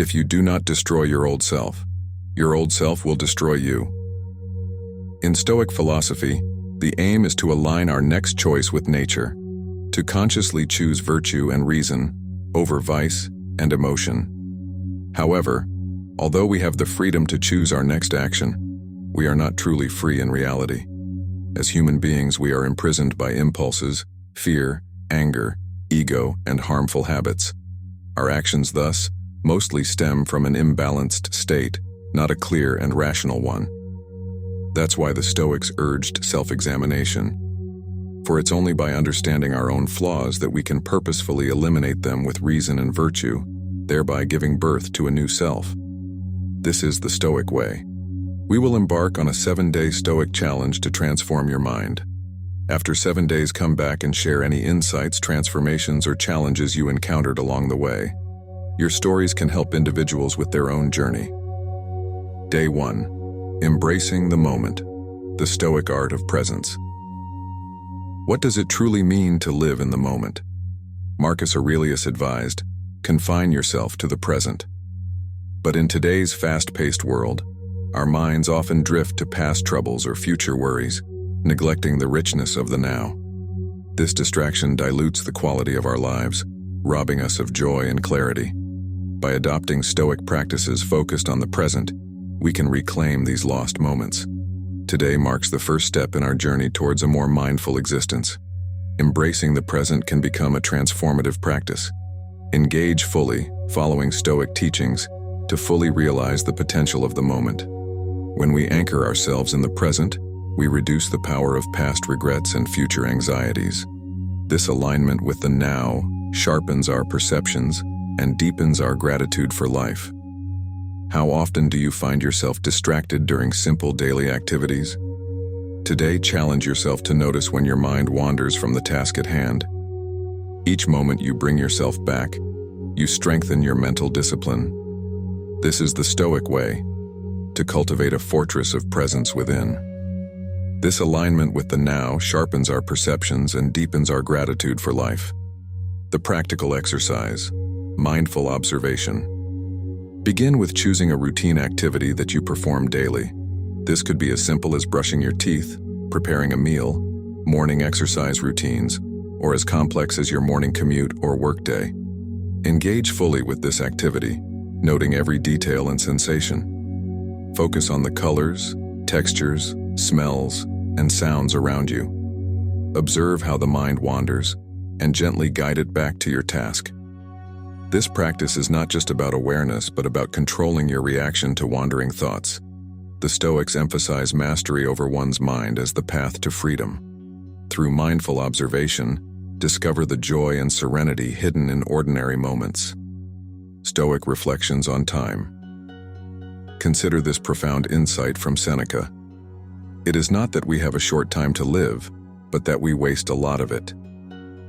If you do not destroy your old self will destroy you. In Stoic philosophy, the aim is to align our next choice with nature, to consciously choose virtue and reason over vice and emotion. However, although we have the freedom to choose our next action, we are not truly free in reality. As human beings, we are imprisoned by impulses, fear, anger, ego, and harmful habits. Our actions, thus, mostly stem from an imbalanced state, not a clear and rational one. That's why the Stoics urged self-examination. For it's only by understanding our own flaws that we can purposefully eliminate them with reason and virtue, thereby giving birth to a new self. This is the Stoic way. We will embark on a 7-day Stoic challenge to transform your mind. After 7 days, come back and share any insights, transformations, or challenges you encountered along the way. Your stories can help individuals with their own journey. Day 1. Embracing the moment, the Stoic art of presence. What does it truly mean to live in the moment? Marcus Aurelius advised, confine yourself to the present. But in today's fast-paced world, our minds often drift to past troubles or future worries, neglecting the richness of the now. This distraction dilutes the quality of our lives, robbing us of joy and clarity. By adopting Stoic practices focused on the present, we can reclaim these lost moments. Today marks the first step in our journey towards a more mindful existence. Embracing the present can become a transformative practice. Engage fully, following Stoic teachings, to fully realize the potential of the moment. When we anchor ourselves in the present, we reduce the power of past regrets and future anxieties. This alignment with the now sharpens our perceptions and deepens our gratitude for life. How often do you find yourself distracted during simple daily activities? Today, challenge yourself to notice when your mind wanders from the task at hand. Each moment you bring yourself back, you strengthen your mental discipline. This is the Stoic way, to cultivate a fortress of presence within. This alignment with the now sharpens our perceptions and deepens our gratitude for life. The practical exercise, mindful observation. Begin with choosing a routine activity that you perform daily. This could be as simple as brushing your teeth, preparing a meal, morning exercise routines, or as complex as your morning commute or workday. Engage fully with this activity, noting every detail and sensation. Focus on the colors, textures, smells, and sounds around you. Observe how the mind wanders, and gently guide it back to your task. This practice is not just about awareness, but about controlling your reaction to wandering thoughts. The Stoics emphasize mastery over one's mind as the path to freedom. Through mindful observation, discover the joy and serenity hidden in ordinary moments. Stoic reflections on time. Consider this profound insight from Seneca. It is not that we have a short time to live, but that we waste a lot of it.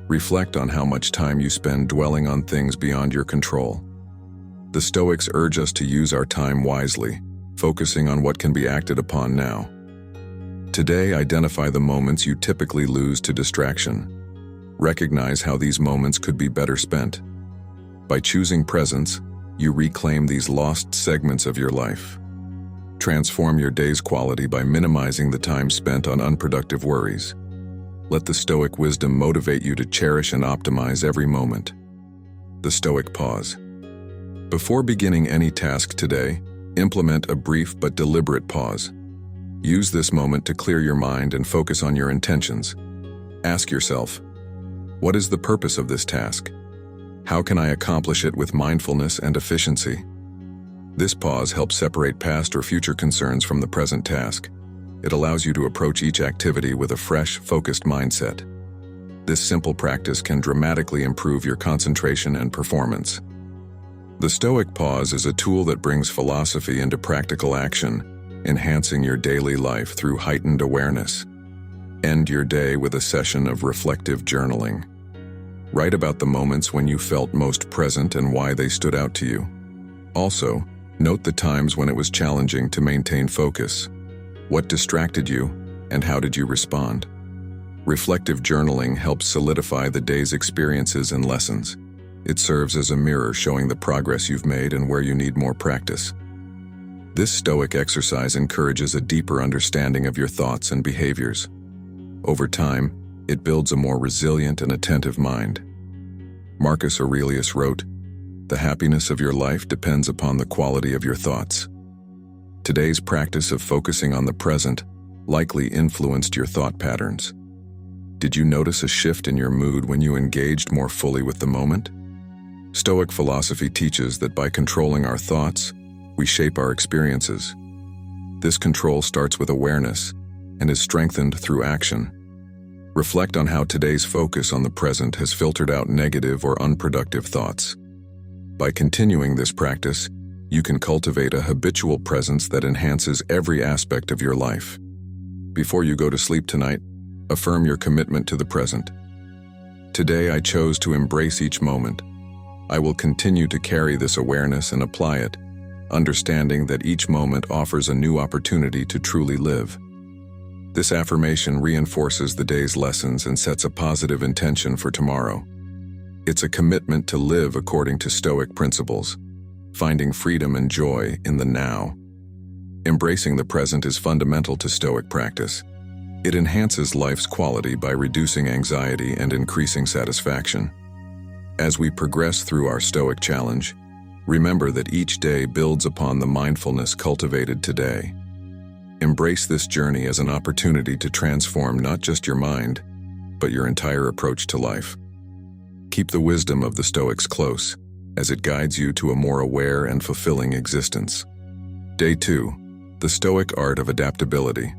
Reflect on how much time you spend dwelling on things beyond your control. The Stoics urge us to use our time wisely, focusing on what can be acted upon now. Today, identify the moments you typically lose to distraction. Recognize how these moments could be better spent. By choosing presence, you reclaim these lost segments of your life. Transform your day's quality by minimizing the time spent on unproductive worries. Let the Stoic wisdom motivate you to cherish and optimize every moment. The Stoic pause. Before beginning any task today, implement a brief but deliberate pause. Use this moment to clear your mind and focus on your intentions. Ask yourself, what is the purpose of this task? How can I accomplish it with mindfulness and efficiency? This pause helps separate past or future concerns from the present task. It allows you to approach each activity with a fresh, focused mindset. This simple practice can dramatically improve your concentration and performance. The Stoic pause is a tool that brings philosophy into practical action, enhancing your daily life through heightened awareness. End your day with a session of reflective journaling. Write about the moments when you felt most present and why they stood out to you. Also, note the times when it was challenging to maintain focus. What distracted you, and how did you respond? Reflective journaling helps solidify the day's experiences and lessons. It serves as a mirror showing the progress you've made and where you need more practice. This Stoic exercise encourages a deeper understanding of your thoughts and behaviors. Over time, it builds a more resilient and attentive mind. Marcus Aurelius wrote, "The happiness of your life depends upon the quality of your thoughts." Today's practice of focusing on the present likely influenced your thought patterns. Did you notice a shift in your mood when you engaged more fully with the moment? Stoic philosophy teaches that by controlling our thoughts, we shape our experiences. This control starts with awareness and is strengthened through action. Reflect on how today's focus on the present has filtered out negative or unproductive thoughts. By continuing this practice, you can cultivate a habitual presence that enhances every aspect of your life. Before you go to sleep tonight, affirm your commitment to the present. Today I chose to embrace each moment. I will continue to carry this awareness and apply it, understanding that each moment offers a new opportunity to truly live. This affirmation reinforces the day's lessons and sets a positive intention for tomorrow. It's a commitment to live according to Stoic principles, finding freedom and joy in the now. Embracing the present is fundamental to Stoic practice. It enhances life's quality by reducing anxiety and increasing satisfaction. As we progress through our Stoic challenge, remember that each day builds upon the mindfulness cultivated today. Embrace this journey as an opportunity to transform not just your mind, but your entire approach to life. Keep the wisdom of the Stoics close, as it guides you to a more aware and fulfilling existence. Day 2. The Stoic Art of Adaptability.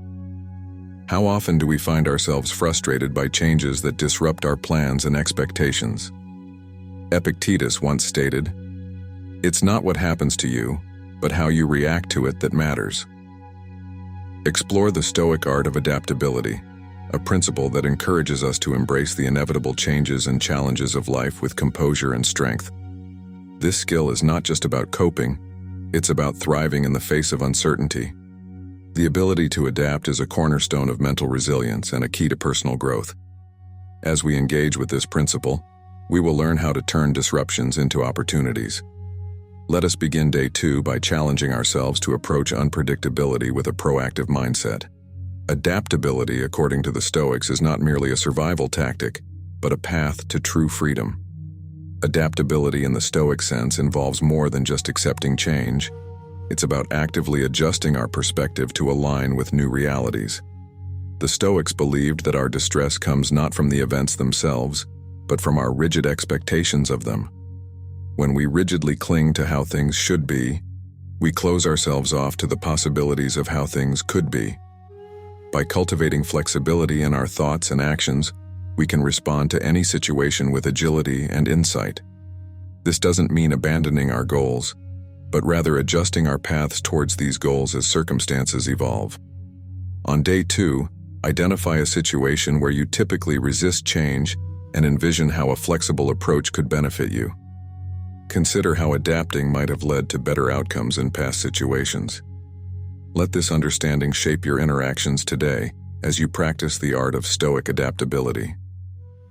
How often do we find ourselves frustrated by changes that disrupt our plans and expectations? Epictetus once stated, "It's not what happens to you, but how you react to it that matters." Explore the Stoic art of adaptability, a principle that encourages us to embrace the inevitable changes and challenges of life with composure and strength. This skill is not just about coping, it's about thriving in the face of uncertainty. The ability to adapt is a cornerstone of mental resilience and a key to personal growth. As we engage with this principle, we will learn how to turn disruptions into opportunities. Let us begin day 2 by challenging ourselves to approach unpredictability with a proactive mindset. Adaptability, according to the Stoics, is not merely a survival tactic, but a path to true freedom. Adaptability in the Stoic sense involves more than just accepting change. It's about actively adjusting our perspective to align with new realities. The Stoics believed that our distress comes not from the events themselves, but from our rigid expectations of them. When we rigidly cling to how things should be, we close ourselves off to the possibilities of how things could be. By cultivating flexibility in our thoughts and actions, we can respond to any situation with agility and insight. This doesn't mean abandoning our goals, but rather adjusting our paths towards these goals as circumstances evolve. On day 2, identify a situation where you typically resist change and envision how a flexible approach could benefit you. Consider how adapting might have led to better outcomes in past situations. Let this understanding shape your interactions today as you practice the art of Stoic adaptability.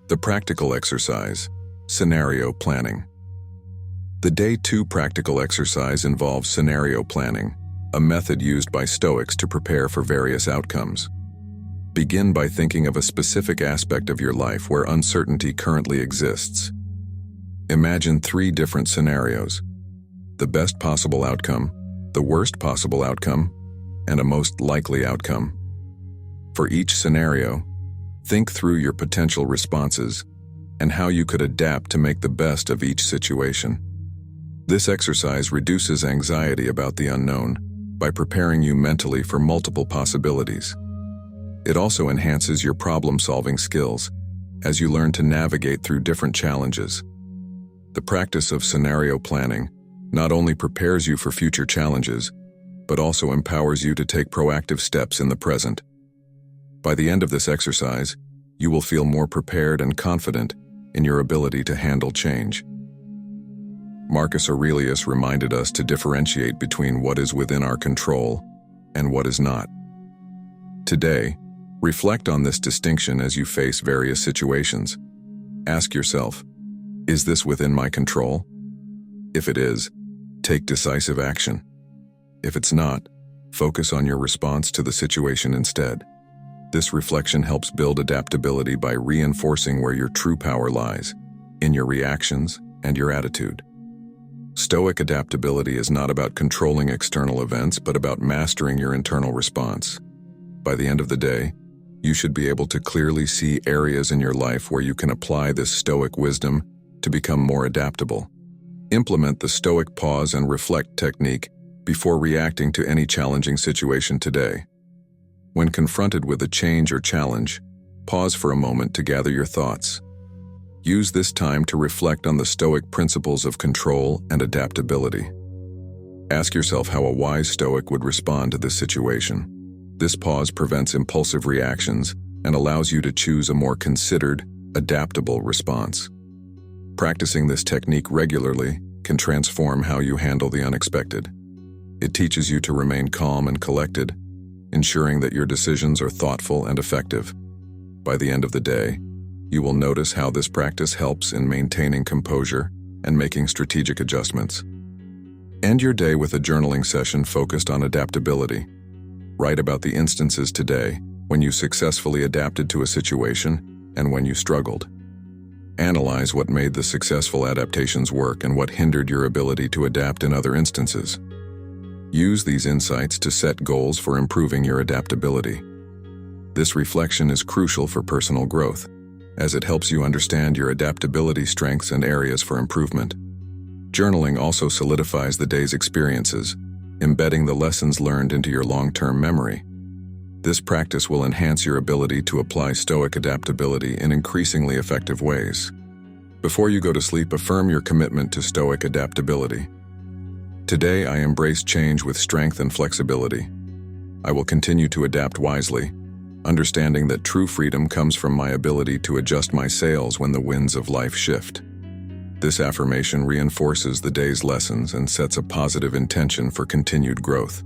The practical exercise, scenario planning. The day 2 practical exercise involves scenario planning, a method used by Stoics to prepare for various outcomes. Begin by thinking of a specific aspect of your life where uncertainty currently exists. Imagine 3 different scenarios: the best possible outcome, the worst possible outcome, and a most likely outcome. For each scenario, think through your potential responses and how you could adapt to make the best of each situation. This exercise reduces anxiety about the unknown by preparing you mentally for multiple possibilities. It also enhances your problem-solving skills as you learn to navigate through different challenges. The practice of scenario planning not only prepares you for future challenges, but also empowers you to take proactive steps in the present. By the end of this exercise, you will feel more prepared and confident in your ability to handle change. Marcus Aurelius reminded us to differentiate between what is within our control and what is not. Today, reflect on this distinction as you face various situations. Ask yourself, Is this within my control? If it is, take decisive action. If it's not, focus on your response to the situation instead. This reflection helps build adaptability by reinforcing where your true power lies, in your reactions and your attitude. Stoic adaptability is not about controlling external events, but about mastering your internal response. By the end of the day, you should be able to clearly see areas in your life where you can apply this Stoic wisdom to become more adaptable. Implement the Stoic pause and reflect technique before reacting to any challenging situation today. When confronted with a change or challenge, pause for a moment to gather your thoughts. Use this time to reflect on the Stoic principles of control and adaptability. Ask yourself how a wise Stoic would respond to this situation. This pause prevents impulsive reactions and allows you to choose a more considered, adaptable response. Practicing this technique regularly can transform how you handle the unexpected. It teaches you to remain calm and collected, ensuring that your decisions are thoughtful and effective. By the end of the day, you will notice how this practice helps in maintaining composure and making strategic adjustments. End your day with a journaling session focused on adaptability. Write about the instances today when you successfully adapted to a situation and when you struggled. Analyze what made the successful adaptations work and what hindered your ability to adapt in other instances. Use these insights to set goals for improving your adaptability. This reflection is crucial for personal growth, as it helps you understand your adaptability strengths and areas for improvement. Journaling also solidifies the day's experiences, embedding the lessons learned into your long-term memory. This practice will enhance your ability to apply Stoic adaptability in increasingly effective ways. Before you go to sleep, affirm your commitment to Stoic adaptability. Today, I embrace change with strength and flexibility. I will continue to adapt wisely, understanding that true freedom comes from my ability to adjust my sails when the winds of life shift. This affirmation reinforces the day's lessons and sets a positive intention for continued growth.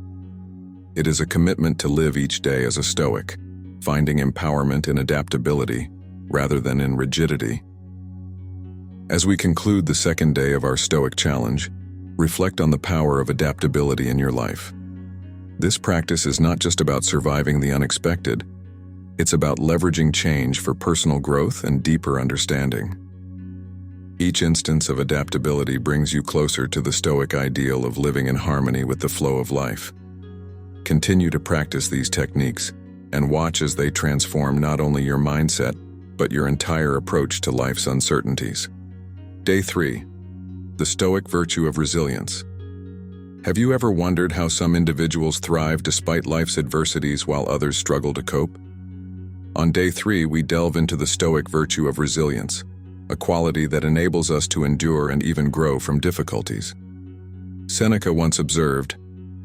It is a commitment to live each day as a Stoic, finding empowerment in adaptability rather than in rigidity. As we conclude the second day of our Stoic challenge, reflect on the power of adaptability in your life. This practice is not just about surviving the unexpected, it's about leveraging change for personal growth and deeper understanding. Each instance of adaptability brings you closer to the Stoic ideal of living in harmony with the flow of life. Continue to practice these techniques and watch as they transform not only your mindset, but your entire approach to life's uncertainties. Day 3. The Stoic virtue of resilience. Have you ever wondered how some individuals thrive despite life's adversities while others struggle to cope? On Day 3, we delve into the Stoic virtue of resilience, a quality that enables us to endure and even grow from difficulties. Seneca once observed,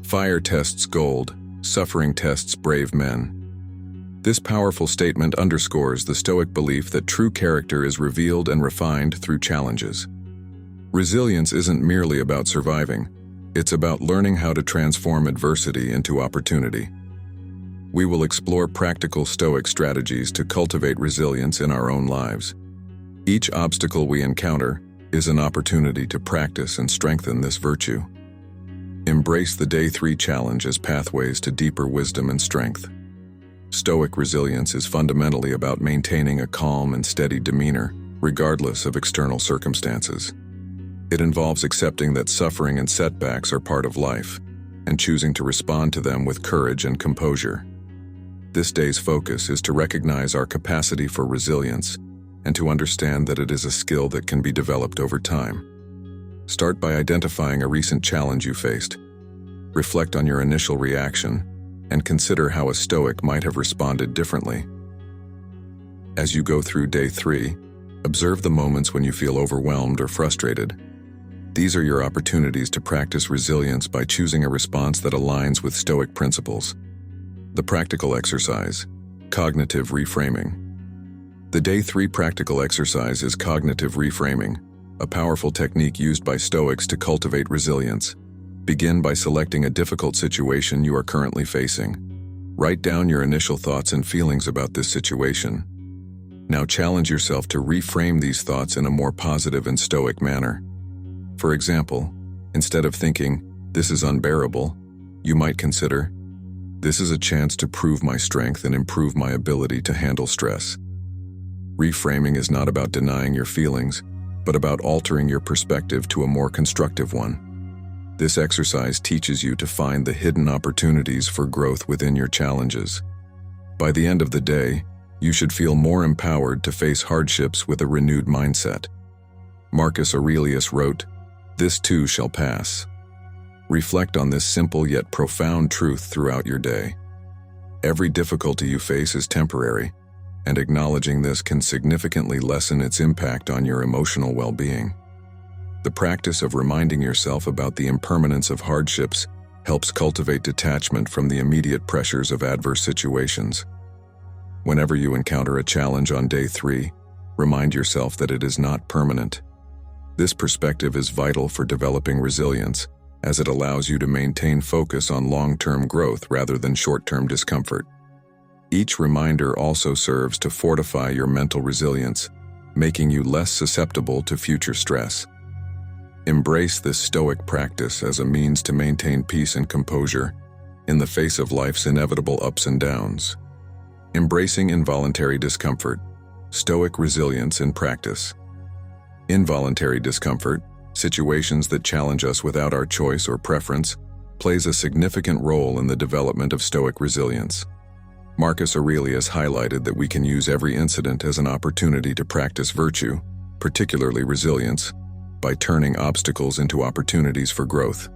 "Fire tests gold, suffering tests brave men." This powerful statement underscores the Stoic belief that true character is revealed and refined through challenges. Resilience isn't merely about surviving, it's about learning how to transform adversity into opportunity. We will explore practical Stoic strategies to cultivate resilience in our own lives. Each obstacle we encounter is an opportunity to practice and strengthen this virtue. Embrace the Day 3 challenge as pathways to deeper wisdom and strength. Stoic resilience is fundamentally about maintaining a calm and steady demeanor, regardless of external circumstances. It involves accepting that suffering and setbacks are part of life, and choosing to respond to them with courage and composure. This day's focus is to recognize our capacity for resilience and to understand that it is a skill that can be developed over time. Start by identifying a recent challenge you faced. Reflect on your initial reaction and consider how a Stoic might have responded differently. As you go through Day 3, observe the moments when you feel overwhelmed or frustrated. These are your opportunities to practice resilience by choosing a response that aligns with Stoic principles. The practical exercise, cognitive reframing. The Day 3 practical exercise is cognitive reframing, a powerful technique used by Stoics to cultivate resilience. Begin by selecting a difficult situation you are currently facing. Write down your initial thoughts and feelings about this situation. Now challenge yourself to reframe these thoughts in a more positive and stoic manner. For example, instead of thinking, "This is unbearable," you might consider, "This is a chance to prove my strength and improve my ability to handle stress." Reframing is not about denying your feelings, but about altering your perspective to a more constructive one. This exercise teaches you to find the hidden opportunities for growth within your challenges. By the end of the day, you should feel more empowered to face hardships with a renewed mindset. Marcus Aurelius wrote, "This too shall pass." Reflect on this simple yet profound truth throughout your day. Every difficulty you face is temporary, and acknowledging this can significantly lessen its impact on your emotional well-being. The practice of reminding yourself about the impermanence of hardships helps cultivate detachment from the immediate pressures of adverse situations. Whenever you encounter a challenge on day 3, remind yourself that it is not permanent. This perspective is vital for developing resilience, as it allows you to maintain focus on long-term growth rather than short-term discomfort. Each reminder also serves to fortify your mental resilience, making you less susceptible to future stress. Embrace this stoic practice as a means to maintain peace and composure in the face of life's inevitable ups and downs. Embracing involuntary discomfort, stoic resilience in practice. Involuntary discomfort, situations that challenge us without our choice or preference, plays a significant role in the development of stoic resilience. Marcus Aurelius highlighted that we can use every incident as an opportunity to practice virtue, particularly resilience, by turning obstacles into opportunities for growth.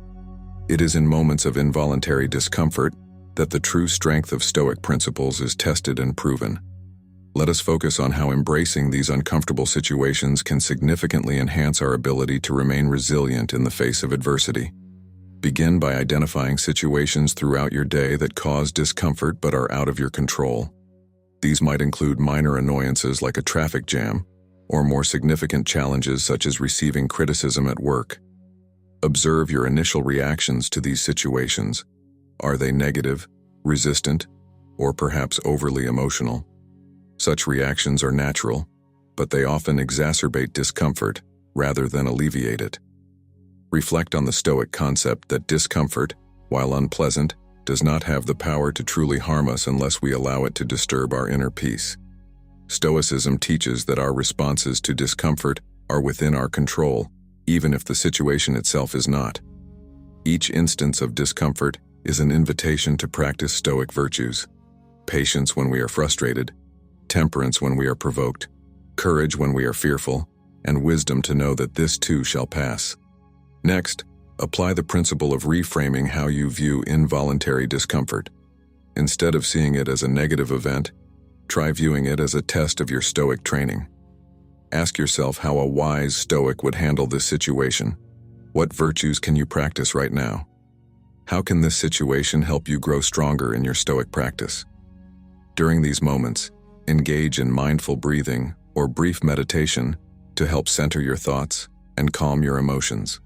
It is in moments of involuntary discomfort that the true strength of Stoic principles is tested and proven. Let us focus on how embracing these uncomfortable situations can significantly enhance our ability to remain resilient in the face of adversity. Begin by identifying situations throughout your day that cause discomfort but are out of your control. These might include minor annoyances like a traffic jam, or more significant challenges such as receiving criticism at work. Observe your initial reactions to these situations. Are they negative, resistant, or perhaps overly emotional? Such reactions are natural, but they often exacerbate discomfort rather than alleviate it. Reflect on the Stoic concept that discomfort, while unpleasant, does not have the power to truly harm us unless we allow it to disturb our inner peace. Stoicism teaches that our responses to discomfort are within our control, even if the situation itself is not. Each instance of discomfort is an invitation to practice Stoic virtues: patience when we are frustrated, temperance when we are provoked, courage when we are fearful, and wisdom to know that this too shall pass. Next, apply the principle of reframing how you view involuntary discomfort. Instead of seeing it as a negative event, try viewing it as a test of your Stoic training. Ask yourself how a wise Stoic would handle this situation. What virtues can you practice right now? How can this situation help you grow stronger in your Stoic practice? During these moments, engage in mindful breathing or brief meditation to help center your thoughts and calm your emotions.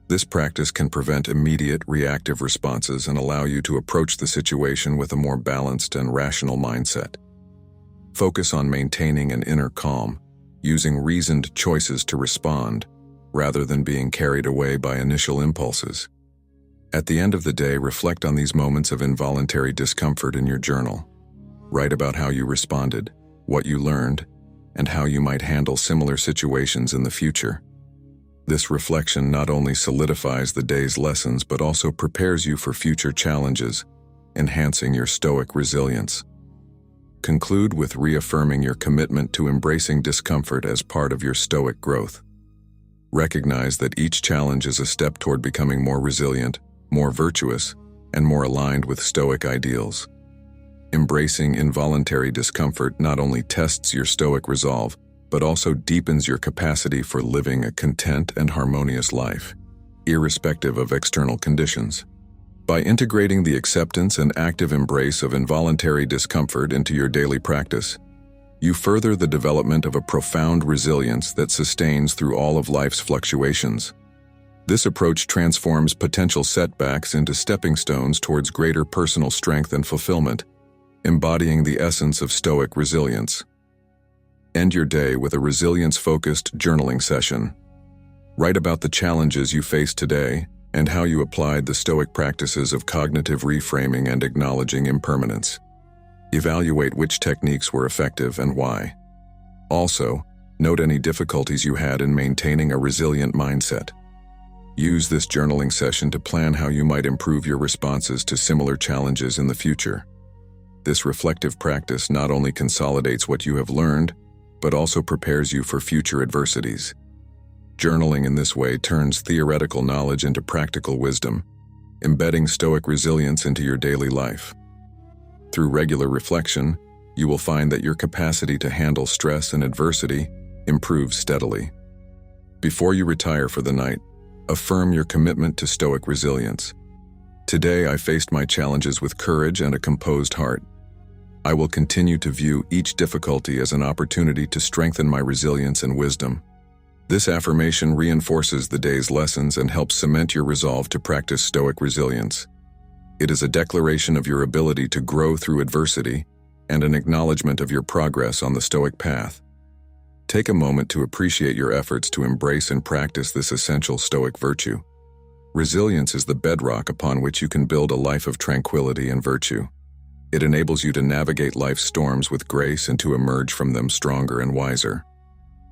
This practice can prevent immediate reactive responses and allow you to approach the situation with a more balanced and rational mindset. Focus on maintaining an inner calm, using reasoned choices to respond, rather than being carried away by initial impulses. At the end of the day, reflect on these moments of involuntary discomfort in your journal. Write about how you responded, what you learned, and how you might handle similar situations in the future. This reflection not only solidifies the day's lessons but also prepares you for future challenges, enhancing your Stoic resilience. Conclude with reaffirming your commitment to embracing discomfort as part of your Stoic growth. Recognize that each challenge is a step toward becoming more resilient, more virtuous, and more aligned with Stoic ideals. Embracing involuntary discomfort not only tests your Stoic resolve, but also deepens your capacity for living a content and harmonious life, irrespective of external conditions. By integrating the acceptance and active embrace of involuntary discomfort into your daily practice, you further the development of a profound resilience that sustains through all of life's fluctuations. This approach transforms potential setbacks into stepping stones towards greater personal strength and fulfillment, embodying the essence of Stoic resilience. End your day with a resilience-focused journaling session. Write about the challenges you faced today and how you applied the Stoic practices of cognitive reframing and acknowledging impermanence. Evaluate which techniques were effective and why. Also, note any difficulties you had in maintaining a resilient mindset. Use this journaling session to plan how you might improve your responses to similar challenges in the future. This reflective practice not only consolidates what you have learned, but also prepares you for future adversities. Journaling in this way turns theoretical knowledge into practical wisdom, embedding Stoic resilience into your daily life. Through regular reflection, you will find that your capacity to handle stress and adversity improves steadily. Before you retire for the night, affirm your commitment to Stoic resilience. Today I faced my challenges with courage and a composed heart. I will continue to view each difficulty as an opportunity to strengthen my resilience and wisdom. This affirmation reinforces the day's lessons and helps cement your resolve to practice Stoic resilience. It is a declaration of your ability to grow through adversity and an acknowledgement of your progress on the Stoic path. Take a moment to appreciate your efforts to embrace and practice this essential Stoic virtue. Resilience is the bedrock upon which you can build a life of tranquility and virtue. It enables you to navigate life's storms with grace and to emerge from them stronger and wiser.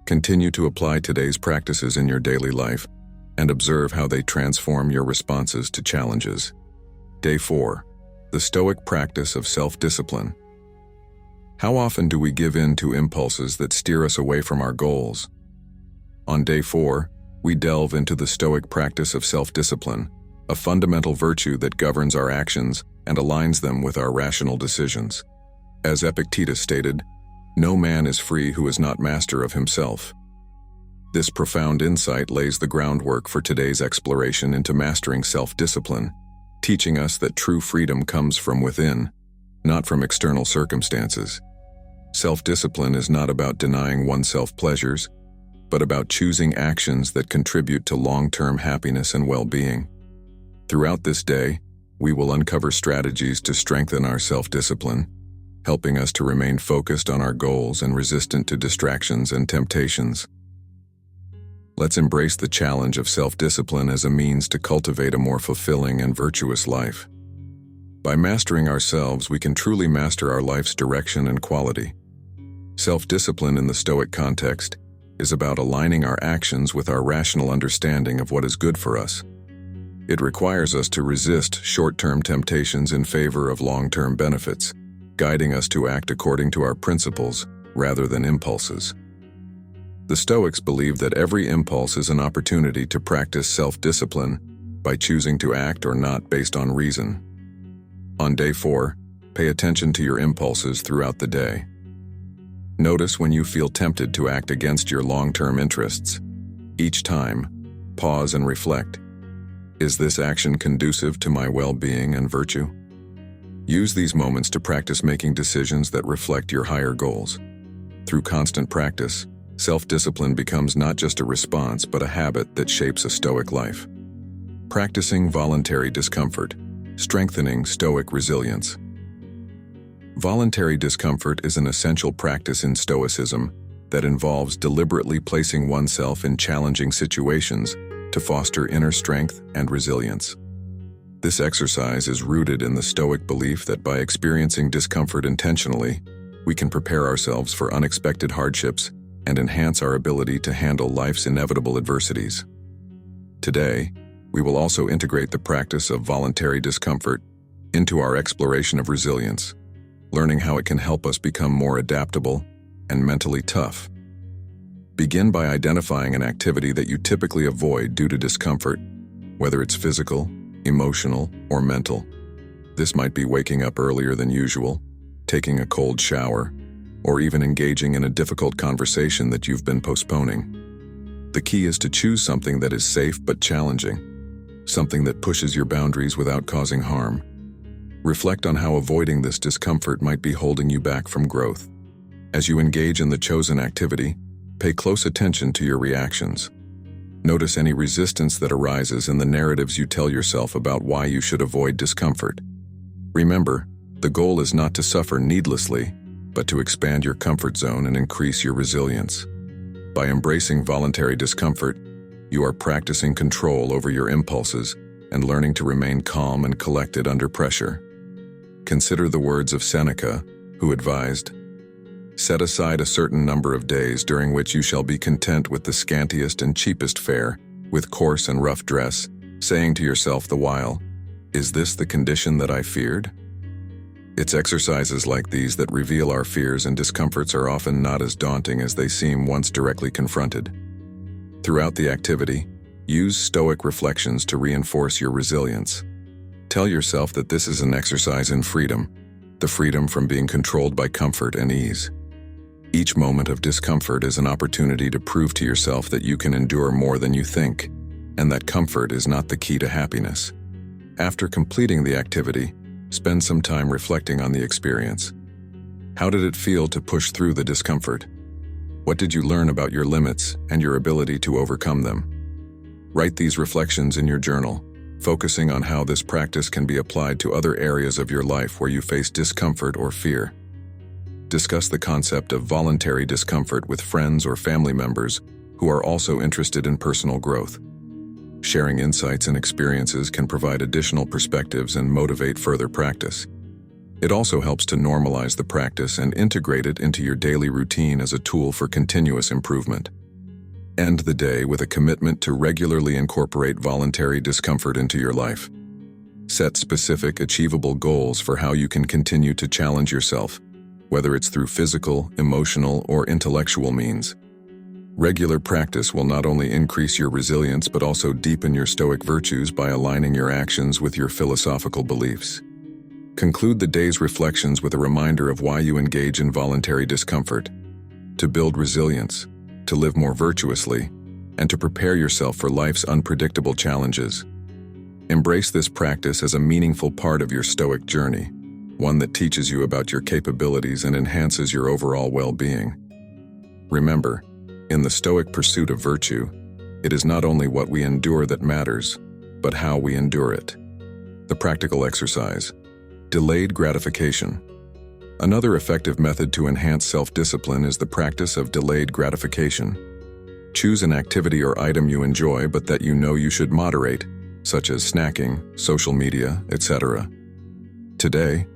Continue to apply today's practices in your daily life and observe how they transform your responses to challenges. Day 4. The Stoic practice of self-discipline. How often do we give in to impulses that steer us away from our goals? On Day 4, we delve into the Stoic practice of self-discipline, a fundamental virtue that governs our actions and aligns them with our rational decisions. As Epictetus stated, "No man is free who is not master of himself." This profound insight lays the groundwork for today's exploration into mastering self-discipline, teaching us that true freedom comes from within, not from external circumstances. Self-discipline is not about denying oneself pleasures, but about choosing actions that contribute to long-term happiness and well-being. Throughout this day, we will uncover strategies to strengthen our self-discipline, helping us to remain focused on our goals and resistant to distractions and temptations. Let's embrace the challenge of self-discipline as a means to cultivate a more fulfilling and virtuous life. By mastering ourselves, we can truly master our life's direction and quality. Self-discipline in the Stoic context is about aligning our actions with our rational understanding of what is good for us. It requires us to resist short-term temptations in favor of long-term benefits, guiding us to act according to our principles rather than impulses. The Stoics believe that every impulse is an opportunity to practice self-discipline by choosing to act or not based on reason. On Day 4, pay attention to your impulses throughout the day. Notice when you feel tempted to act against your long-term interests. Each time, pause and reflect. Is this action conducive to my well-being and virtue? Use these moments to practice making decisions that reflect your higher goals. Through constant practice, self-discipline becomes not just a response but a habit that shapes a Stoic life. Practicing voluntary discomfort, strengthening Stoic resilience. Voluntary discomfort is an essential practice in Stoicism that involves deliberately placing oneself in challenging situations to foster inner strength and resilience. This exercise is rooted in the Stoic belief that by experiencing discomfort intentionally, we can prepare ourselves for unexpected hardships and enhance our ability to handle life's inevitable adversities. Today, we will also integrate the practice of voluntary discomfort into our exploration of resilience, learning how it can help us become more adaptable and mentally tough. Begin by identifying an activity that you typically avoid due to discomfort, whether it's physical, emotional, or mental. This might be waking up earlier than usual, taking a cold shower, or even engaging in a difficult conversation that you've been postponing. The key is to choose something that is safe but challenging, something that pushes your boundaries without causing harm. Reflect on how avoiding this discomfort might be holding you back from growth. As you engage in the chosen activity, pay close attention to your reactions. Notice any resistance that arises in the narratives you tell yourself about why you should avoid discomfort. Remember, the goal is not to suffer needlessly, but to expand your comfort zone and increase your resilience. By embracing voluntary discomfort, you are practicing control over your impulses and learning to remain calm and collected under pressure. Consider the words of Seneca, who advised, "Set aside a certain number of days during which you shall be content with the scantiest and cheapest fare, with coarse and rough dress, saying to yourself the while, 'Is this the condition that I feared?'" It's exercises like these that reveal our fears, and discomforts are often not as daunting as they seem once directly confronted. Throughout the activity, use Stoic reflections to reinforce your resilience. Tell yourself that this is an exercise in freedom, the freedom from being controlled by comfort and ease. Each moment of discomfort is an opportunity to prove to yourself that you can endure more than you think, and that comfort is not the key to happiness. After completing the activity, spend some time reflecting on the experience. How did it feel to push through the discomfort? What did you learn about your limits and your ability to overcome them? Write these reflections in your journal, focusing on how this practice can be applied to other areas of your life where you face discomfort or fear. Discuss the concept of voluntary discomfort with friends or family members who are also interested in personal growth. Sharing insights and experiences can provide additional perspectives and motivate further practice. It also helps to normalize the practice and integrate it into your daily routine as a tool for continuous improvement. End the day with a commitment to regularly incorporate voluntary discomfort into your life. Set specific, achievable goals for how you can continue to challenge yourself, whether it's through physical, emotional, or intellectual means. Regular practice will not only increase your resilience but also deepen your Stoic virtues by aligning your actions with your philosophical beliefs. Conclude the day's reflections with a reminder of why you engage in voluntary discomfort: to build resilience, to live more virtuously, and to prepare yourself for life's unpredictable challenges. Embrace this practice as a meaningful part of your Stoic journey, one that teaches you about your capabilities and enhances your overall well-being. Remember, in the Stoic pursuit of virtue, it is not only what we endure that matters, but how we endure it. The practical exercise: delayed gratification. Another effective method to enhance self-discipline is the practice of delayed gratification. Choose an activity or item you enjoy but that you know you should moderate, such as snacking, social media, etc. Today,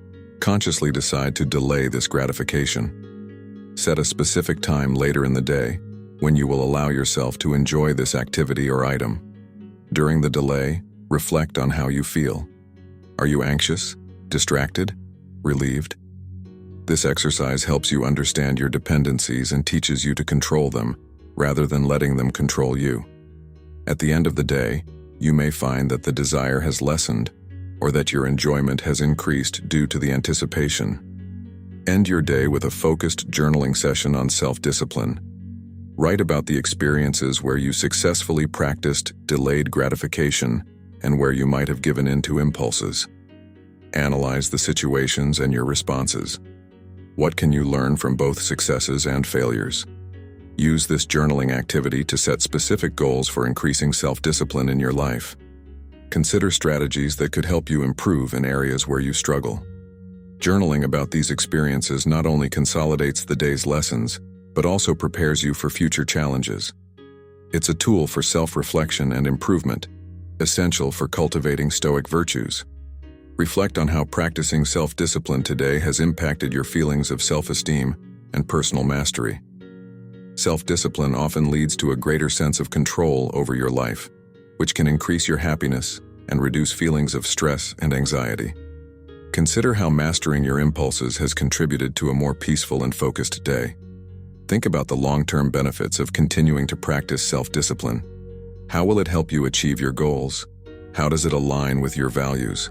consciously decide to delay this gratification. Set a specific time later in the day when you will allow yourself to enjoy this activity or item. During the delay, reflect on how you feel. Are you anxious, distracted, relieved? This exercise helps you understand your dependencies and teaches you to control them, rather than letting them control you. At the end of the day, you may find that the desire has lessened, or that your enjoyment has increased due to the anticipation. End your day with a focused journaling session on self-discipline. Write about the experiences where you successfully practiced delayed gratification and where you might have given in to impulses. Analyze the situations and your responses. What can you learn from both successes and failures? Use this journaling activity to set specific goals for increasing self-discipline in your life. Consider strategies that could help you improve in areas where you struggle. Journaling about these experiences not only consolidates the day's lessons, but also prepares you for future challenges. It's a tool for self-reflection and improvement, essential for cultivating Stoic virtues. Reflect on how practicing self-discipline today has impacted your feelings of self-esteem and personal mastery. Self-discipline often leads to a greater sense of control over your life, which can increase your happiness and reduce feelings of stress and anxiety. Consider how mastering your impulses has contributed to a more peaceful and focused day. Think about the long-term benefits of continuing to practice self-discipline. How will it help you achieve your goals? How does it align with your values?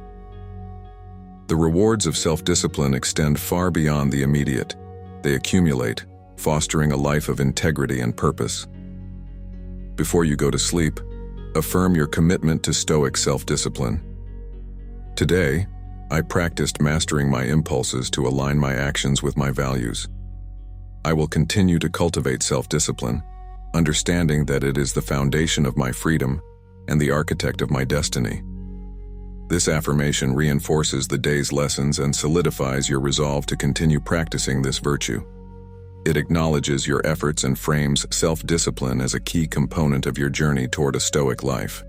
The rewards of self-discipline extend far beyond the immediate. They accumulate, fostering a life of integrity and purpose. Before you go to sleep, affirm your commitment to Stoic self-discipline. Today, I practiced mastering my impulses to align my actions with my values. I will continue to cultivate self-discipline, understanding that it is the foundation of my freedom and the architect of my destiny. This affirmation reinforces the day's lessons and solidifies your resolve to continue practicing this virtue. It acknowledges your efforts and frames self-discipline as a key component of your journey toward a Stoic life.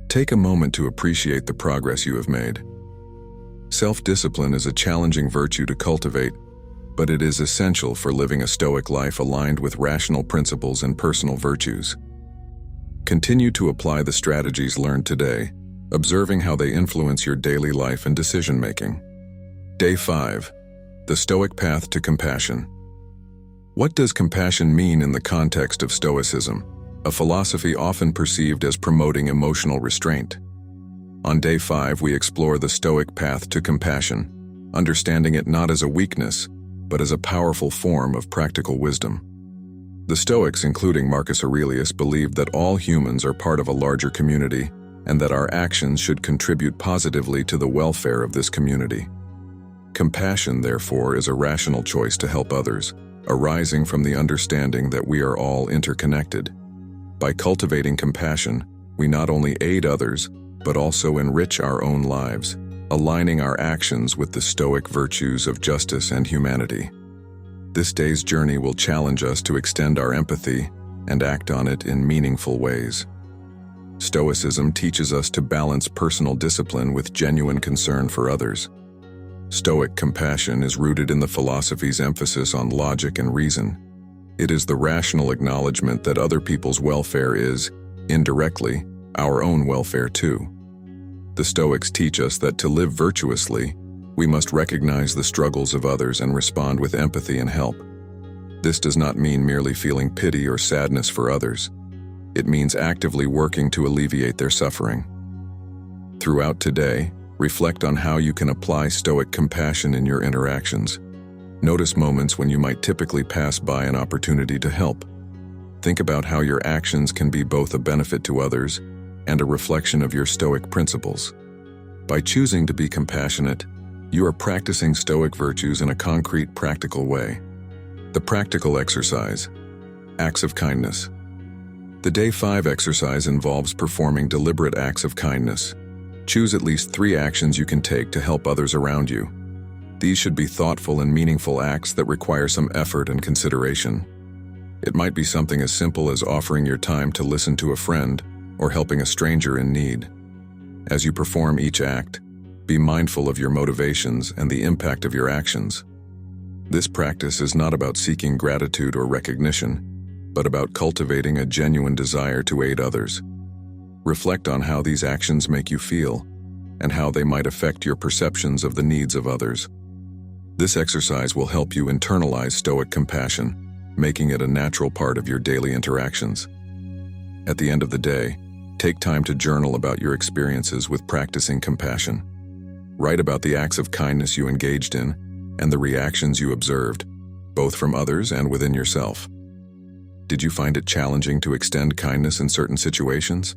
Take a moment to appreciate the progress you have made. Self-discipline is a challenging virtue to cultivate, but it is essential for living a Stoic life aligned with rational principles and personal virtues. Continue to apply the strategies learned today, observing how they influence your daily life and decision-making. Day 5. The Stoic Path to Compassion. What does compassion mean in the context of Stoicism, a philosophy often perceived as promoting emotional restraint? On Day 5, we explore the Stoic path to compassion, understanding it not as a weakness, but as a powerful form of practical wisdom. The Stoics, including Marcus Aurelius, believed that all humans are part of a larger community and that our actions should contribute positively to the welfare of this community. Compassion, therefore, is a rational choice to help others, arising from the understanding that we are all interconnected. By cultivating compassion, we not only aid others, but also enrich our own lives, aligning our actions with the Stoic virtues of justice and humanity. This day's journey will challenge us to extend our empathy and act on it in meaningful ways. Stoicism teaches us to balance personal discipline with genuine concern for others. Stoic compassion is rooted in the philosophy's emphasis on logic and reason. It is the rational acknowledgement that other people's welfare is, indirectly, our own welfare too. The Stoics teach us that to live virtuously, we must recognize the struggles of others and respond with empathy and help. This does not mean merely feeling pity or sadness for others. It means actively working to alleviate their suffering. Throughout today, reflect on how you can apply Stoic compassion in your interactions. Notice moments when you might typically pass by an opportunity to help. Think about how your actions can be both a benefit to others and a reflection of your Stoic principles. By choosing to be compassionate, you are practicing Stoic virtues in a concrete, practical way. The practical exercise: acts of kindness. The Day 5 exercise involves performing deliberate acts of kindness. Choose at least 3 actions you can take to help others around you. These should be thoughtful and meaningful acts that require some effort and consideration. It might be something as simple as offering your time to listen to a friend or helping a stranger in need. As you perform each act, be mindful of your motivations and the impact of your actions. This practice is not about seeking gratitude or recognition, but about cultivating a genuine desire to aid others. Reflect on how these actions make you feel and how they might affect your perceptions of the needs of others. This exercise will help you internalize Stoic compassion, making it a natural part of your daily interactions. At the end of the day, take time to journal about your experiences with practicing compassion. Write about the acts of kindness you engaged in and the reactions you observed, both from others and within yourself. Did you find it challenging to extend kindness in certain situations?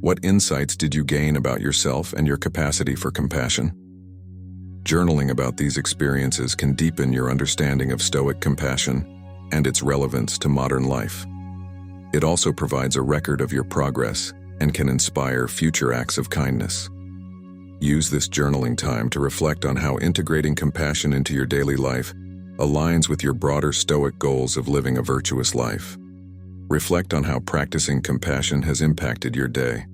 What insights did you gain about yourself and your capacity for compassion? Journaling about these experiences can deepen your understanding of Stoic compassion and its relevance to modern life. It also provides a record of your progress and can inspire future acts of kindness. Use this journaling time to reflect on how integrating compassion into your daily life aligns with your broader Stoic goals of living a virtuous life. Reflect on how practicing compassion has impacted your day.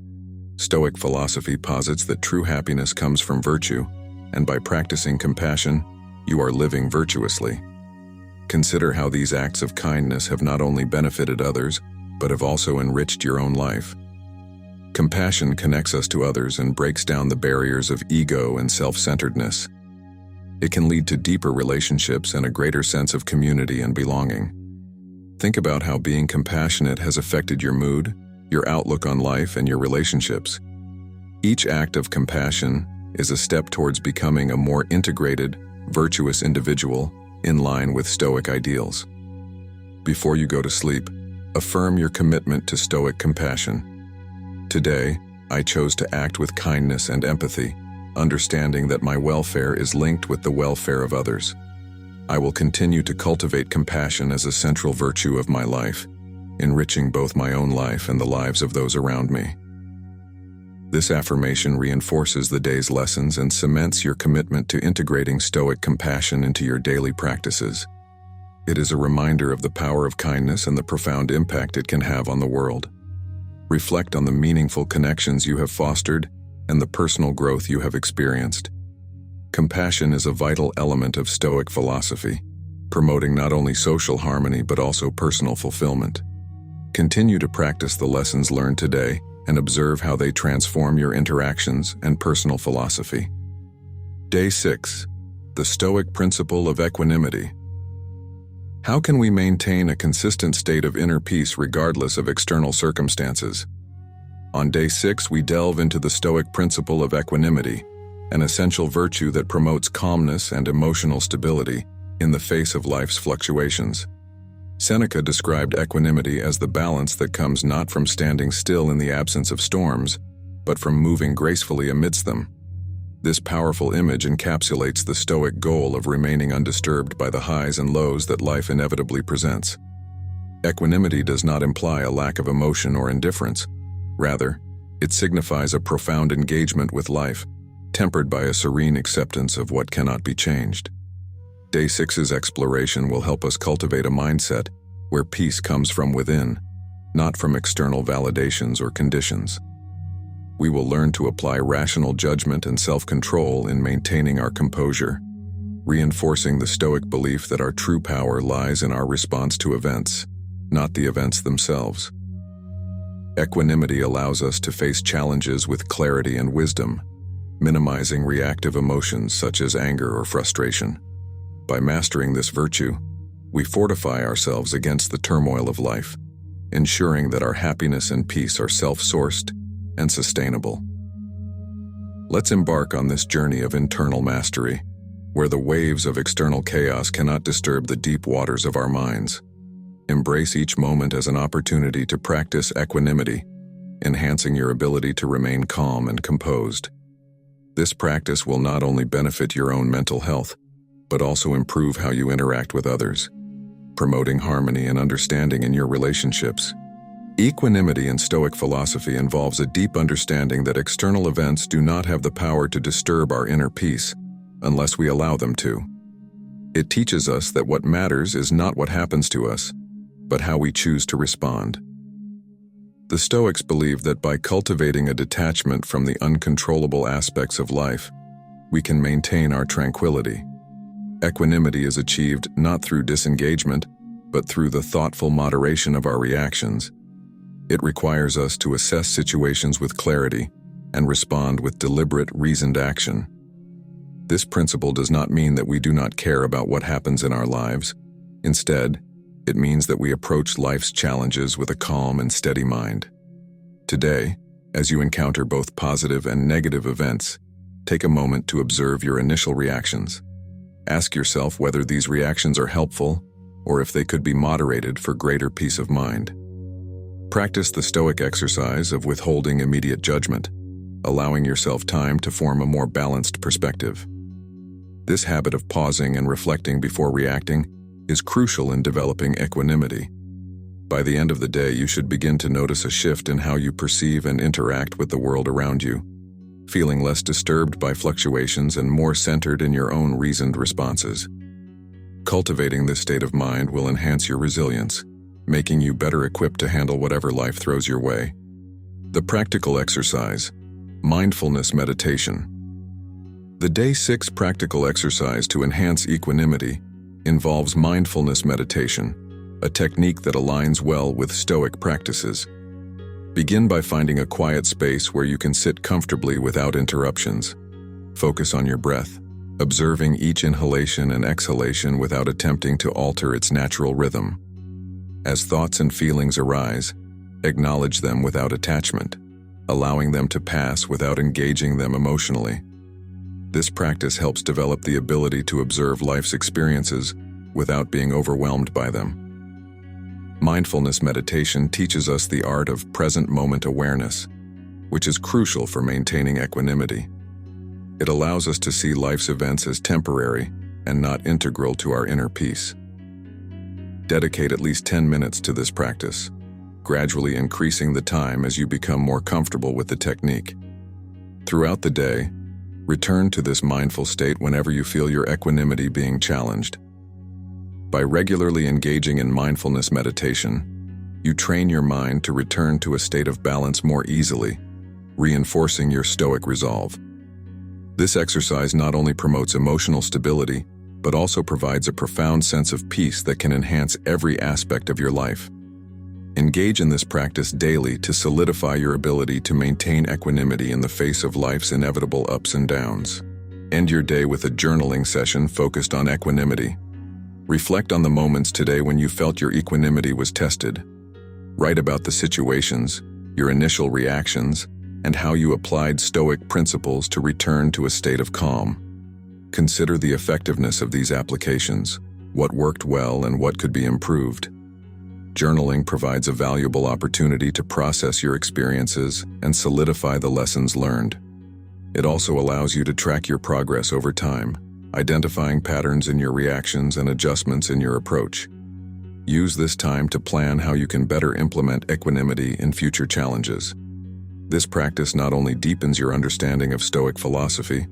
Stoic philosophy posits that true happiness comes from virtue, and by practicing compassion, you are living virtuously. Consider how these acts of kindness have not only benefited others, but have also enriched your own life. Compassion connects us to others and breaks down the barriers of ego and self-centeredness. It can lead to deeper relationships and a greater sense of community and belonging. Think about how being compassionate has affected your mood, your outlook on life, and your relationships. Each act of compassion is a step towards becoming a more integrated, virtuous individual in line with Stoic ideals. Before you go to sleep, affirm your commitment to Stoic compassion. Today, I chose to act with kindness and empathy, understanding that my welfare is linked with the welfare of others. I will continue to cultivate compassion as a central virtue of my life, enriching both my own life and the lives of those around me. This affirmation reinforces the day's lessons and cements your commitment to integrating Stoic compassion into your daily practices. It is a reminder of the power of kindness and the profound impact it can have on the world. Reflect on the meaningful connections you have fostered and the personal growth you have experienced. Compassion is a vital element of Stoic philosophy, promoting not only social harmony but also personal fulfillment. Continue to practice the lessons learned today and observe how they transform your interactions and personal philosophy. Day 6. The Stoic Principle of Equanimity. How can we maintain a consistent state of inner peace regardless of external circumstances? On Day 6, we delve into the Stoic principle of equanimity, an essential virtue that promotes calmness and emotional stability in the face of life's fluctuations. Seneca described equanimity as the balance that comes not from standing still in the absence of storms, but from moving gracefully amidst them. This powerful image encapsulates the Stoic goal of remaining undisturbed by the highs and lows that life inevitably presents. Equanimity does not imply a lack of emotion or indifference. Rather, it signifies a profound engagement with life, tempered by a serene acceptance of what cannot be changed. Day 6's exploration will help us cultivate a mindset where peace comes from within, not from external validations or conditions. We will learn to apply rational judgment and self-control in maintaining our composure, reinforcing the Stoic belief that our true power lies in our response to events, not the events themselves. Equanimity allows us to face challenges with clarity and wisdom, minimizing reactive emotions such as anger or frustration. By mastering this virtue, we fortify ourselves against the turmoil of life, ensuring that our happiness and peace are self-sourced and sustainable. Let's embark on this journey of internal mastery, where the waves of external chaos cannot disturb the deep waters of our minds. Embrace each moment as an opportunity to practice equanimity, enhancing your ability to remain calm and composed. This practice will not only benefit your own mental health, but also improve how you interact with others, promoting harmony and understanding in your relationships. Equanimity in Stoic philosophy involves a deep understanding that external events do not have the power to disturb our inner peace unless we allow them to. It teaches us that what matters is not what happens to us, but how we choose to respond. The Stoics believe that by cultivating a detachment from the uncontrollable aspects of life, we can maintain our tranquility. Equanimity is achieved not through disengagement, but through the thoughtful moderation of our reactions. It requires us to assess situations with clarity and respond with deliberate, reasoned action. This principle does not mean that we do not care about what happens in our lives. Instead, it means that we approach life's challenges with a calm and steady mind. Today, as you encounter both positive and negative events, take a moment to observe your initial reactions. Ask yourself whether these reactions are helpful or if they could be moderated for greater peace of mind. Practice the Stoic exercise of withholding immediate judgment, allowing yourself time to form a more balanced perspective. This habit of pausing and reflecting before reacting is crucial in developing equanimity. By the end of the day, you should begin to notice a shift in how you perceive and interact with the world around you, feeling less disturbed by fluctuations and more centered in your own reasoned responses. Cultivating this state of mind will enhance your resilience, making you better equipped to handle whatever life throws your way. The practical exercise, mindfulness meditation. The Day 6 practical exercise to enhance equanimity involves mindfulness meditation, a technique that aligns well with Stoic practices. Begin by finding a quiet space where you can sit comfortably without interruptions. Focus on your breath, observing each inhalation and exhalation without attempting to alter its natural rhythm. As thoughts and feelings arise, acknowledge them without attachment, allowing them to pass without engaging them emotionally. This practice helps develop the ability to observe life's experiences without being overwhelmed by them. Mindfulness meditation teaches us the art of present moment awareness, which is crucial for maintaining equanimity. It allows us to see life's events as temporary and not integral to our inner peace. Dedicate at least 10 minutes to this practice, gradually increasing the time as you become more comfortable with the technique. Throughout the day, return to this mindful state whenever you feel your equanimity being challenged. By regularly engaging in mindfulness meditation, you train your mind to return to a state of balance more easily, reinforcing your stoic resolve. This exercise not only promotes emotional stability, but also provides a profound sense of peace that can enhance every aspect of your life. Engage in this practice daily to solidify your ability to maintain equanimity in the face of life's inevitable ups and downs. End your day with a journaling session focused on equanimity. Reflect on the moments today when you felt your equanimity was tested. Write about the situations, your initial reactions, and how you applied Stoic principles to return to a state of calm. Consider the effectiveness of these applications, what worked well and what could be improved. Journaling provides a valuable opportunity to process your experiences and solidify the lessons learned. It also allows you to track your progress over time, identifying patterns in your reactions and adjustments in your approach. Use this time to plan how you can better implement equanimity in future challenges. This practice not only deepens your understanding of Stoic philosophy,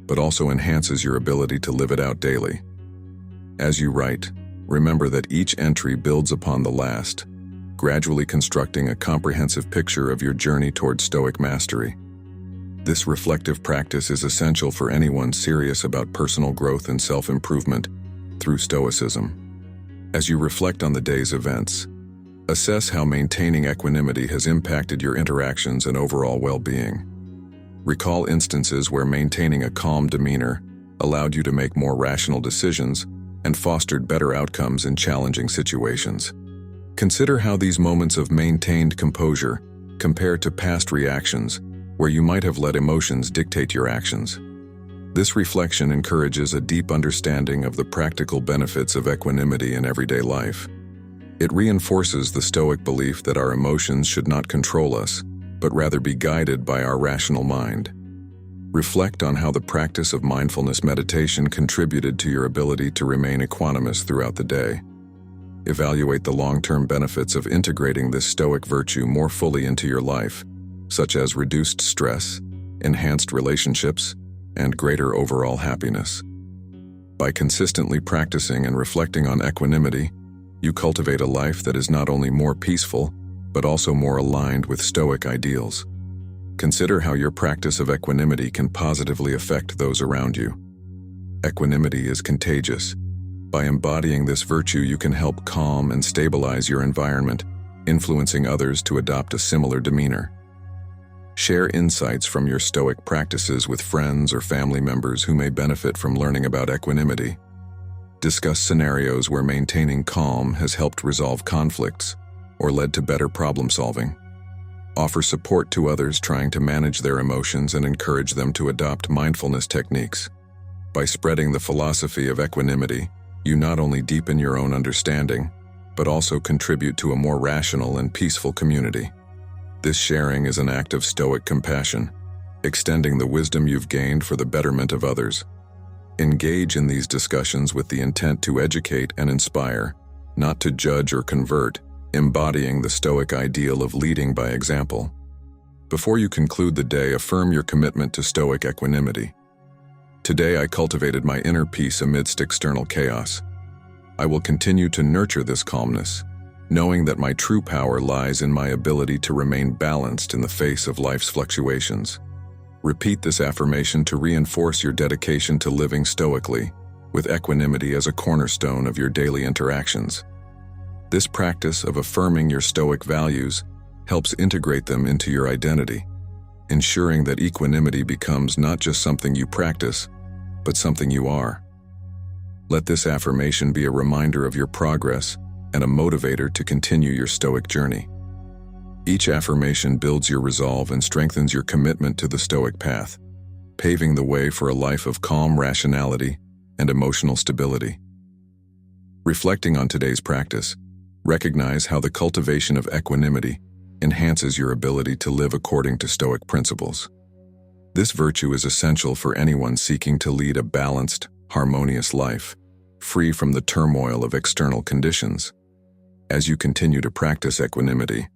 but also enhances your ability to live it out daily. As you write, remember that each entry builds upon the last, gradually constructing a comprehensive picture of your journey toward Stoic mastery. This reflective practice is essential for anyone serious about personal growth and self-improvement through Stoicism. As you reflect on the day's events, assess how maintaining equanimity has impacted your interactions and overall well-being. Recall instances where maintaining a calm demeanor allowed you to make more rational decisions and fostered better outcomes in challenging situations. Consider how these moments of maintained composure compare to past reactions where you might have let emotions dictate your actions. This reflection encourages a deep understanding of the practical benefits of equanimity in everyday life. It reinforces the Stoic belief that our emotions should not control us, but rather be guided by our rational mind. Reflect on how the practice of mindfulness meditation contributed to your ability to remain equanimous throughout the day. Evaluate the long-term benefits of integrating this Stoic virtue more fully into your life, such as reduced stress, enhanced relationships, and greater overall happiness. By consistently practicing and reflecting on equanimity, you cultivate a life that is not only more peaceful, but also more aligned with Stoic ideals. Consider how your practice of equanimity can positively affect those around you. Equanimity is contagious. By embodying this virtue, you can help calm and stabilize your environment, influencing others to adopt a similar demeanor. Share insights from your Stoic practices with friends or family members who may benefit from learning about equanimity. Discuss scenarios where maintaining calm has helped resolve conflicts or led to better problem solving. Offer support to others trying to manage their emotions and encourage them to adopt mindfulness techniques. By spreading the philosophy of equanimity, you not only deepen your own understanding, but also contribute to a more rational and peaceful community. This sharing is an act of Stoic compassion, extending the wisdom you've gained for the betterment of others. Engage in these discussions with the intent to educate and inspire, not to judge or convert, embodying the Stoic ideal of leading by example. Before you conclude the day, affirm your commitment to Stoic equanimity. Today I cultivated my inner peace amidst external chaos. I will continue to nurture this calmness, knowing that my true power lies in my ability to remain balanced in the face of life's fluctuations. Repeat this affirmation to reinforce your dedication to living stoically, with equanimity as a cornerstone of your daily interactions. This practice of affirming your Stoic values helps integrate them into your identity, ensuring that equanimity becomes not just something you practice, but something you are. Let this affirmation be a reminder of your progress and a motivator to continue your Stoic journey. Each affirmation builds your resolve and strengthens your commitment to the Stoic path, paving the way for a life of calm rationality and emotional stability. Reflecting on today's practice, recognize how the cultivation of equanimity enhances your ability to live according to Stoic principles. This virtue is essential for anyone seeking to lead a balanced, harmonious life, free from the turmoil of external conditions. As you continue to practice equanimity,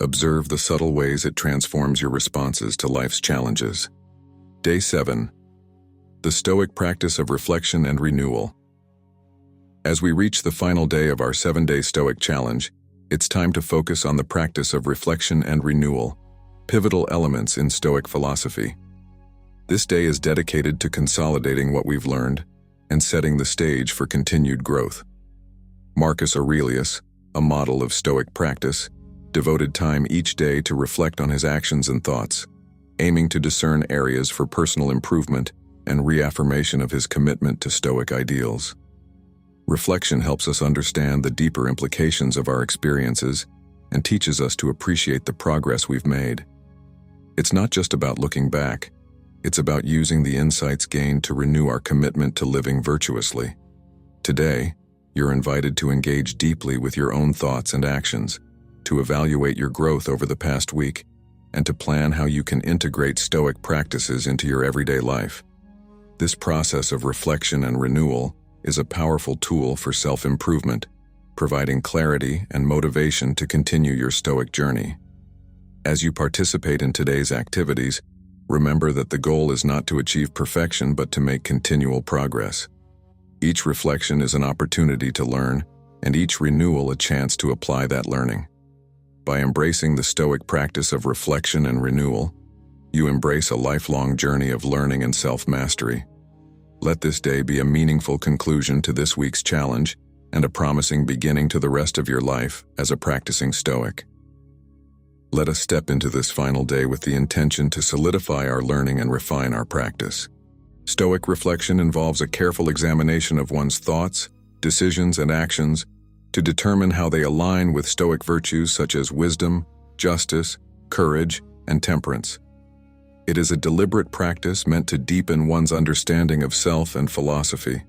observe the subtle ways it transforms your responses to life's challenges. Day 7. The Stoic Practice of Reflection and Renewal. As we reach the final day of our 7-day Stoic Challenge, it's time to focus on the practice of reflection and renewal, pivotal elements in Stoic philosophy. This day is dedicated to consolidating what we've learned and setting the stage for continued growth. Marcus Aurelius, a model of Stoic practice, devoted time each day to reflect on his actions and thoughts, aiming to discern areas for personal improvement and reaffirmation of his commitment to Stoic ideals. Reflection helps us understand the deeper implications of our experiences and teaches us to appreciate the progress we've made. It's not just about looking back, it's about using the insights gained to renew our commitment to living virtuously. Today, you're invited to engage deeply with your own thoughts and actions, to evaluate your growth over the past week, and to plan how you can integrate Stoic practices into your everyday life. This process of reflection and renewal is a powerful tool for self-improvement, providing clarity and motivation to continue your Stoic journey. As you participate in today's activities, remember that the goal is not to achieve perfection but to make continual progress. Each reflection is an opportunity to learn, and each renewal a chance to apply that learning. By embracing the Stoic practice of reflection and renewal, you embrace a lifelong journey of learning and self-mastery. Let this day be a meaningful conclusion to this week's challenge and a promising beginning to the rest of your life as a practicing Stoic. Let us step into this final day with the intention to solidify our learning and refine our practice. Stoic reflection involves a careful examination of one's thoughts, decisions, and actions to determine how they align with Stoic virtues such as wisdom, justice, courage, and temperance. It is a deliberate practice meant to deepen one's understanding of self and philosophy.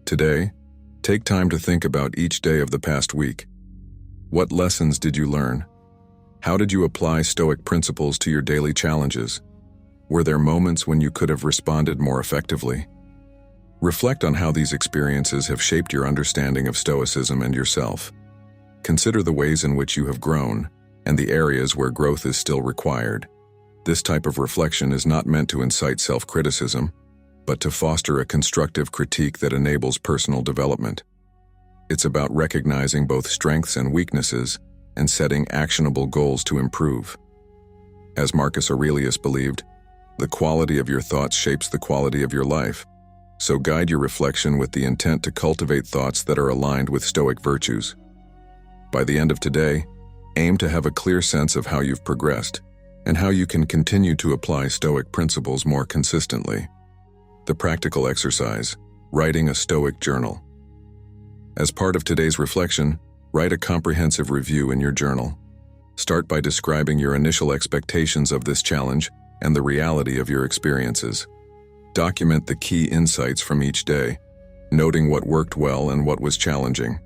Today, take time to think about each day of the past week. What lessons did you learn? How did you apply Stoic principles to your daily challenges? Were there moments when you could have responded more effectively? Reflect on how these experiences have shaped your understanding of Stoicism and yourself. Consider the ways in which you have grown and the areas where growth is still required. This type of reflection is not meant to incite self-criticism, but to foster a constructive critique that enables personal development. It's about recognizing both strengths and weaknesses and setting actionable goals to improve. As Marcus Aurelius believed, the quality of your thoughts shapes the quality of your life. So guide your reflection with the intent to cultivate thoughts that are aligned with Stoic virtues. By the end of today, aim to have a clear sense of how you've progressed and how you can continue to apply Stoic principles more consistently. The practical exercise: writing a Stoic journal. As part of today's reflection, write a comprehensive review in your journal. Start by describing your initial expectations of this challenge and the reality of your experiences. Document the key insights from each day, noting what worked well and what was challenging.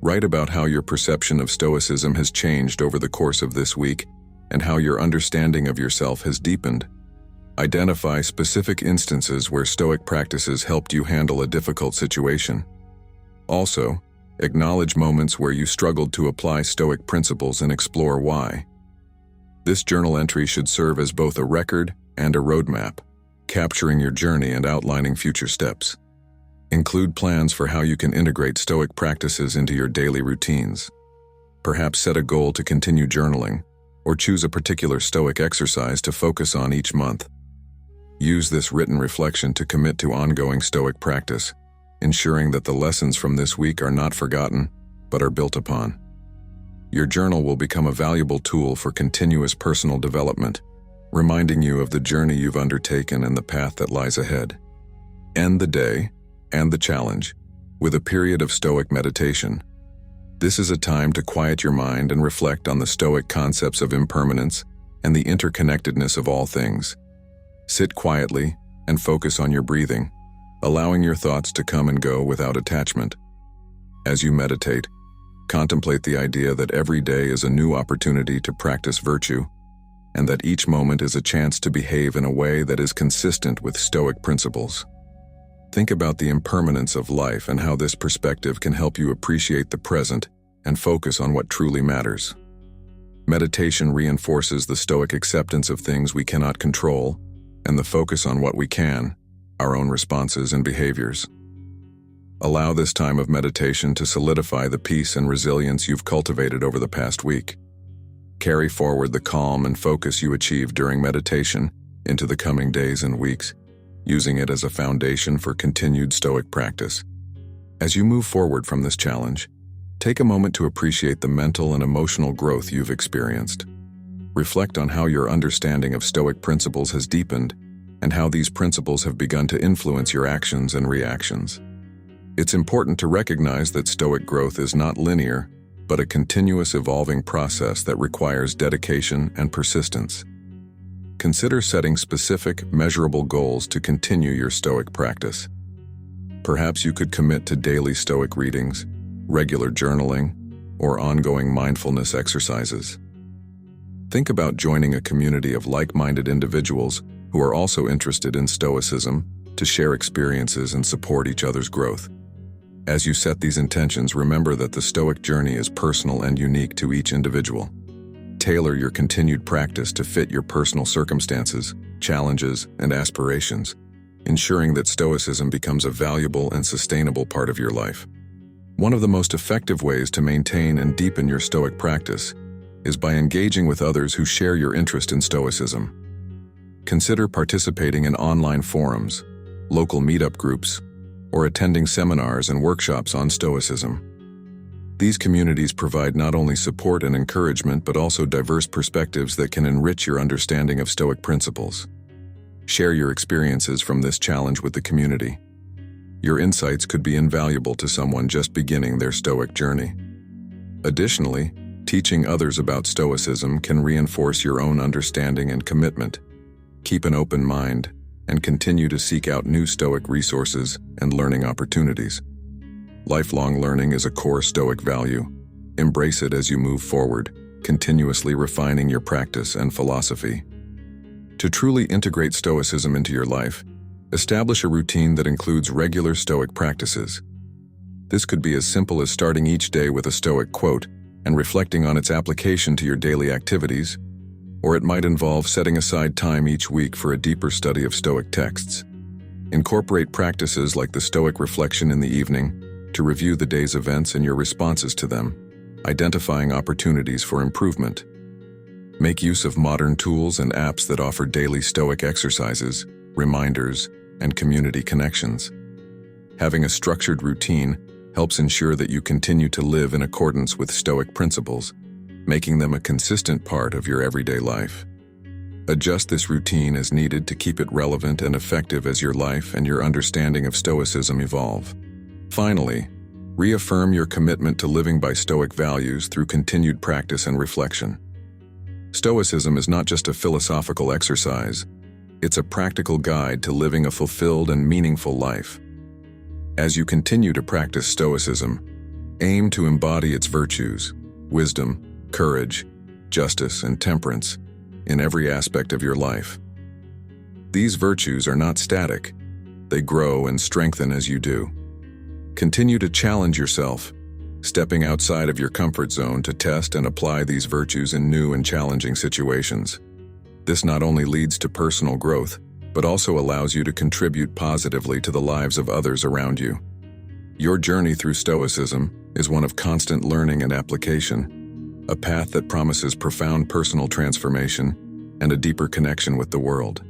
Write about how your perception of Stoicism has changed over the course of this week and how your understanding of yourself has deepened. Identify specific instances where Stoic practices helped you handle a difficult situation. Also, acknowledge moments where you struggled to apply Stoic principles and explore why. This journal entry should serve as both a record and a roadmap, capturing your journey and outlining future steps. Include plans for how you can integrate Stoic practices into your daily routines. Perhaps set a goal to continue journaling, or choose a particular Stoic exercise to focus on each month. Use this written reflection to commit to ongoing Stoic practice, ensuring that the lessons from this week are not forgotten, but are built upon. Your journal will become a valuable tool for continuous personal development, reminding you of the journey you've undertaken and the path that lies ahead. End the day and the challenge with a period of Stoic meditation. This is a time to quiet your mind and reflect on the Stoic concepts of impermanence and the interconnectedness of all things. Sit quietly and focus on your breathing, allowing your thoughts to come and go without attachment. As you meditate, contemplate the idea that every day is a new opportunity to practice virtue, and that each moment is a chance to behave in a way that is consistent with Stoic principles. Think about the impermanence of life and how this perspective can help you appreciate the present and focus on what truly matters. Meditation reinforces the Stoic acceptance of things we cannot control and the focus on what we can, our own responses and behaviors. Allow this time of meditation to solidify the peace and resilience you've cultivated over the past week. Carry forward the calm and focus you achieved during meditation into the coming days and weeks, using it as a foundation for continued Stoic practice. As you move forward from this challenge, take a moment to appreciate the mental and emotional growth you've experienced. Reflect on how your understanding of Stoic principles has deepened and how these principles have begun to influence your actions and reactions. It's important to recognize that Stoic growth is not linear, but a continuous evolving process that requires dedication and persistence. Consider setting specific, measurable goals to continue your Stoic practice. Perhaps you could commit to daily Stoic readings, regular journaling, or ongoing mindfulness exercises. Think about joining a community of like-minded individuals who are also interested in Stoicism to share experiences and support each other's growth. As you set these intentions, remember that the Stoic journey is personal and unique to each individual. Tailor your continued practice to fit your personal circumstances, challenges, and aspirations, ensuring that Stoicism becomes a valuable and sustainable part of your life. One of the most effective ways to maintain and deepen your Stoic practice is by engaging with others who share your interest in Stoicism. Consider participating in online forums, local meetup groups, or attending seminars and workshops on Stoicism. These communities provide not only support and encouragement, but also diverse perspectives that can enrich your understanding of Stoic principles. Share your experiences from this challenge with the community. Your insights could be invaluable to someone just beginning their Stoic journey. Additionally, teaching others about Stoicism can reinforce your own understanding and commitment. Keep an open mind and continue to seek out new Stoic resources and learning opportunities. Lifelong learning is a core Stoic value. Embrace it as you move forward, continuously refining your practice and philosophy. To truly integrate Stoicism into your life, establish a routine that includes regular Stoic practices. This could be as simple as starting each day with a Stoic quote and reflecting on its application to your daily activities, or it might involve setting aside time each week for a deeper study of Stoic texts. Incorporate practices like the Stoic reflection in the evening to review the day's events and your responses to them, identifying opportunities for improvement. Make use of modern tools and apps that offer daily Stoic exercises, reminders, and community connections. Having a structured routine helps ensure that you continue to live in accordance with Stoic principles, making them a consistent part of your everyday life. Adjust this routine as needed to keep it relevant and effective as your life and your understanding of Stoicism evolve. Finally, reaffirm your commitment to living by Stoic values through continued practice and reflection. Stoicism is not just a philosophical exercise, it's a practical guide to living a fulfilled and meaningful life. As you continue to practice Stoicism, aim to embody its virtues, wisdom, courage, justice, and temperance in every aspect of your life. These virtues are not static. They grow and strengthen as you do. Continue to challenge yourself, stepping outside of your comfort zone to test and apply these virtues in new and challenging situations. This not only leads to personal growth, but also allows you to contribute positively to the lives of others around you. Your journey through Stoicism is one of constant learning and application, a path that promises profound personal transformation and a deeper connection with the world.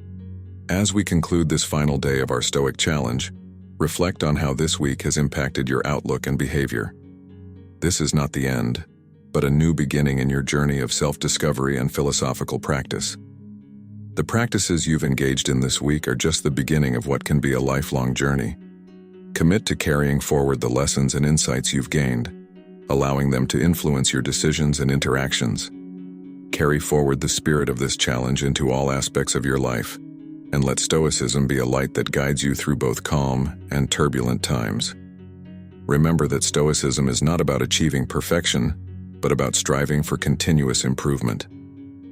As we conclude this final day of our Stoic challenge, reflect on how this week has impacted your outlook and behavior. This is not the end, but a new beginning in your journey of self-discovery and philosophical practice. The practices you've engaged in this week are just the beginning of what can be a lifelong journey. Commit to carrying forward the lessons and insights you've gained, allowing them to influence your decisions and interactions. Carry forward the spirit of this challenge into all aspects of your life, and let Stoicism be a light that guides you through both calm and turbulent times. Remember that Stoicism is not about achieving perfection, but about striving for continuous improvement.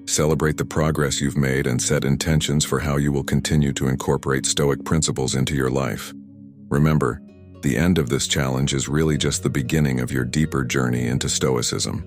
Celebrate the progress you've made and set intentions for how you will continue to incorporate Stoic principles into your life. Remember, the end of this challenge is really just the beginning of your deeper journey into Stoicism.